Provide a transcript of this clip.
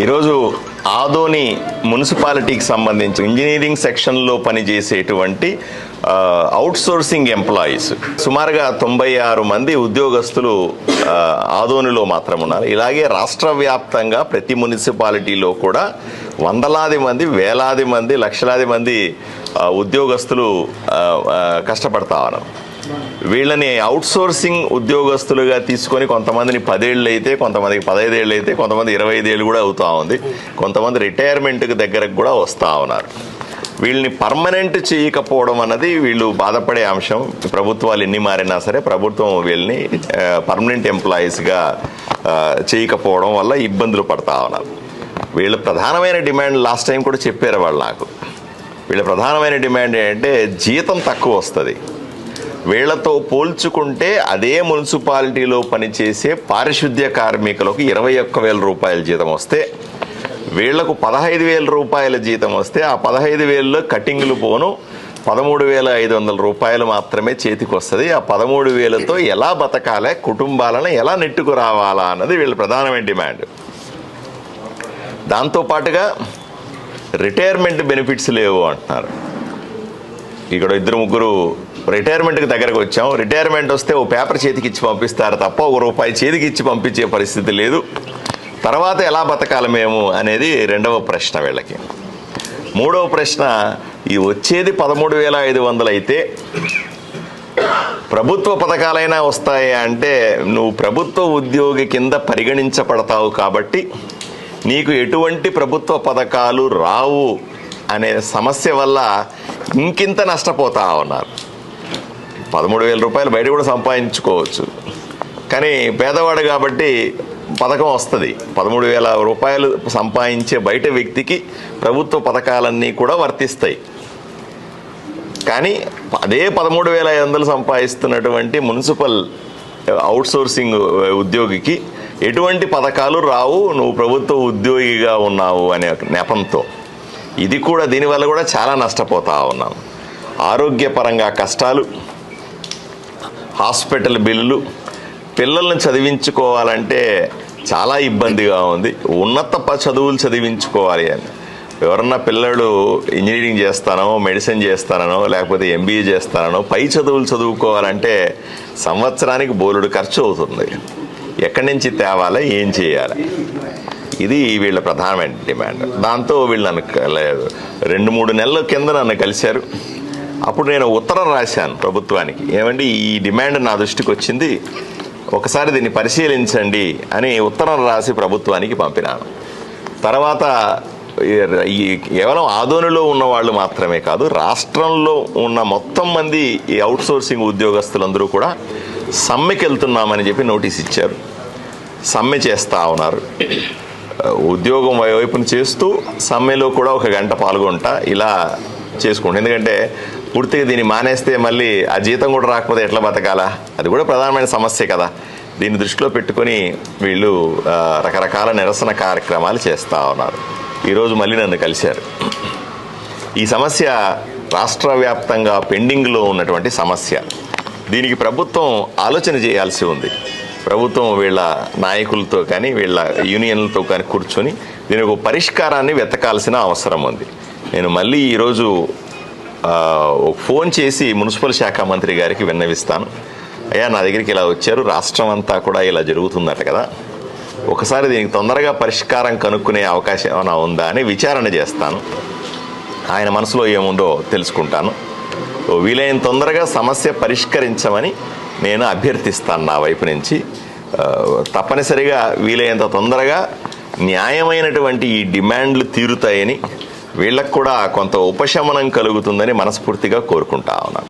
ఈరోజు ఆదోని మున్సిపాలిటీకి సంబంధించి ఇంజనీరింగ్ సెక్షన్లో పనిచేసేటువంటి అవుట్సోర్సింగ్ ఎంప్లాయీస్ సుమారుగా 96 మంది ఉద్యోగస్తులు ఆదోనిలో మాత్రం ఉన్నారు. ఇలాగే రాష్ట్ర వ్యాప్తంగా ప్రతి మున్సిపాలిటీలో కూడా వందలాది మంది, వేలాది మంది, లక్షలాది మంది ఉద్యోగస్తులు కష్టపడతా ఉన్నారు. వీళ్ళని అవుట్సోర్సింగ్ ఉద్యోగస్తులుగా తీసుకొని కొంతమందిని 10 ఏళ్ళు అయితే, కొంతమందికి 15 ఏళ్ళు అయితే, కొంతమంది 25 ఏళ్ళు కూడా అవుతా ఉంది. కొంతమంది రిటైర్మెంట్కి దగ్గరకు కూడా వస్తూ ఉన్నారు. వీళ్ళని పర్మనెంట్ చేయకపోవడం అన్నది వీళ్ళు బాధపడే అంశం. ప్రభుత్వాలు ఎన్ని మారినా సరే ప్రభుత్వం వీళ్ళని పర్మనెంట్ ఎంప్లాయీస్గా చేయకపోవడం వల్ల ఇబ్బందులు పడతా ఉన్నారు. వీళ్ళ ప్రధానమైన డిమాండ్ లాస్ట్ టైం కూడా చెప్పారు వాళ్ళు నాకు. వీళ్ళ ప్రధానమైన డిమాండ్ ఏంటంటే జీతం తక్కువ వస్తుంది. వీళ్లతో పోల్చుకుంటే అదే మున్సిపాలిటీలో పనిచేసే పారిశుద్ధ్య కార్మికులకు 21,000 రూపాయల జీతం వస్తే, వీళ్లకు 15,000 రూపాయల జీతం వస్తే ఆ 15,000లో కటింగ్లు పోను 13,500 రూపాయలు మాత్రమే చేతికి వస్తుంది. ఆ 13,000తో ఎలా బతకాలి, కుటుంబాలను ఎలా నెట్టుకు రావాలా అన్నది వీళ్ళ ప్రధానమైన డిమాండ్. దాంతోపాటుగా రిటైర్మెంట్ బెనిఫిట్స్ లేవు అంటున్నారు. ఇక్కడ 2-3 రిటైర్మెంట్కి దగ్గరకు వచ్చాం. రిటైర్మెంట్ వస్తే ఓ పేపర్ చేతికి ఇచ్చి పంపిస్తారు తప్ప ₹1 చేతికి ఇచ్చి పంపించే పరిస్థితి లేదు. తర్వాత ఎలా బతకాలి మేము అనేది రెండవ ప్రశ్న వీళ్ళకి. మూడవ ప్రశ్న, ఈ వచ్చేది 13,500 అయితే ప్రభుత్వ పథకాలైనా వస్తాయి అంటే, నువ్వు ప్రభుత్వ ఉద్యోగి కింద పరిగణించబడతావు కాబట్టి నీకు ఎటువంటి ప్రభుత్వ పథకాలు రావు అనే సమస్య వల్ల ఇంకింత నష్టపోతా ఉన్నారు. 13,000 రూపాయలు బయట కూడా సంపాదించుకోవచ్చు, కానీ పేదవాడు కాబట్టి పథకం వస్తుంది. 13,000 రూపాయలు సంపాదించే బయట వ్యక్తికి ప్రభుత్వ పథకాలన్నీ కూడా వర్తిస్తాయి. కానీ అదే 13,500 సంపాదిస్తున్నటువంటి మున్సిపల్ అవుట్సోర్సింగ్ ఉద్యోగికి ఎటువంటి పథకాలు రావు, నువ్వు ప్రభుత్వ ఉద్యోగిగా ఉన్నావు అనే నెపంతో ఇది కూడా, దీనివల్ల కూడా చాలా నష్టపోతా ఉన్నాం. ఆరోగ్యపరంగా కష్టాలు, హాస్పిటల్ బిల్లులు, పిల్లల్ని చదివించుకోవాలంటే చాలా ఇబ్బందిగా ఉంది. ఉన్నత చదువులు చదివించుకోవాలి అని ఎవరన్నా పిల్లలు ఇంజనీరింగ్ చేస్తానో, మెడిసిన్ చేస్తానో, లేకపోతే MBA చేస్తానో పై చదువులు చదువుకోవాలంటే సంవత్సరానికి బోలెడు ఖర్చు అవుతుంది. ఎక్కడి నుంచి తేవాలా, ఏం చేయాలి, ఇది వీళ్ళ ప్రధానమైన డిమాండ్. దాంతో వీళ్ళు నన్ను 2-3 నెలల కింద నన్ను కలిశారు. అప్పుడు నేను ఉత్తరం రాశాను ప్రభుత్వానికి, ఏమండి ఈ డిమాండ్ నా దృష్టికి వచ్చింది, ఒకసారి దీన్ని పరిశీలించండి అని ఉత్తరం రాసి ప్రభుత్వానికి పంపినాను. తర్వాత ఈ కేవలం ఆదోనిలో ఉన్న వాళ్ళు మాత్రమే కాదు, రాష్ట్రంలో ఉన్న మొత్తం మంది ఈ అవుట్సోర్సింగ్ ఉద్యోగస్తులందరూ కూడా సమ్మెకి వెళ్తున్నామని చెప్పి నోటీస్ ఇచ్చారు. సమ్మె చేస్తూ ఉన్నారు. ఉద్యోగం వైపును చేస్తూ సమ్మెలో కూడా 1 గంట పాల్గొంటా ఇలా చేసుకుంటాం. ఎందుకంటే పూర్తిగా దీన్ని మానేస్తే మళ్ళీ ఆ జీతం కూడా రాకపోతే ఎట్లా బతకాలా, అది కూడా ప్రధానమైన సమస్య కదా. దీన్ని దృష్టిలో పెట్టుకొని వీళ్ళు రకరకాల నిరసన కార్యక్రమాలు చేస్తూ ఉన్నారు. ఈరోజు మళ్ళీ నన్ను కలిశారు. ఈ సమస్య రాష్ట్ర వ్యాప్తంగా పెండింగ్లో ఉన్నటువంటి సమస్య. దీనికి ప్రభుత్వం ఆలోచన చేయాల్సి ఉంది. ప్రభుత్వం వీళ్ళ నాయకులతో కానీ వీళ్ళ యూనియన్లతో కానీ కూర్చొని దీనికి ఒక పరిష్కారాన్ని వెతకాల్సిన అవసరం ఉంది. నేను మళ్ళీ ఈరోజు ఫోన్ చేసి మున్సిపల్ శాఖ మంత్రి గారికి విన్నవిస్తాను. అయ్యా, నా దగ్గరికి ఇలా వచ్చారు, రాష్ట్రం అంతా కూడా ఇలా జరుగుతుందట కదా, ఒకసారి దీనికి తొందరగా పరిష్కారం కనుక్కునే అవకాశం ఏమైనా ఉందా అని విచారణ చేస్తాను. ఆయన మనసులో ఏముందో తెలుసుకుంటాను. వీలైన తొందరగా సమస్య పరిష్కరించమని నేను అభ్యర్థిస్తాను నా వైపు నుంచి. తప్పనిసరిగా వీలైనంత తొందరగా న్యాయమైనటువంటి ఈ డిమాండ్లు తీరుతాయని, వీళ్ళకు కూడా కొంత ఉపశమనం కలుగుతుందని మనస్ఫూర్తిగా కోరుకుంటా ఉన్నాను.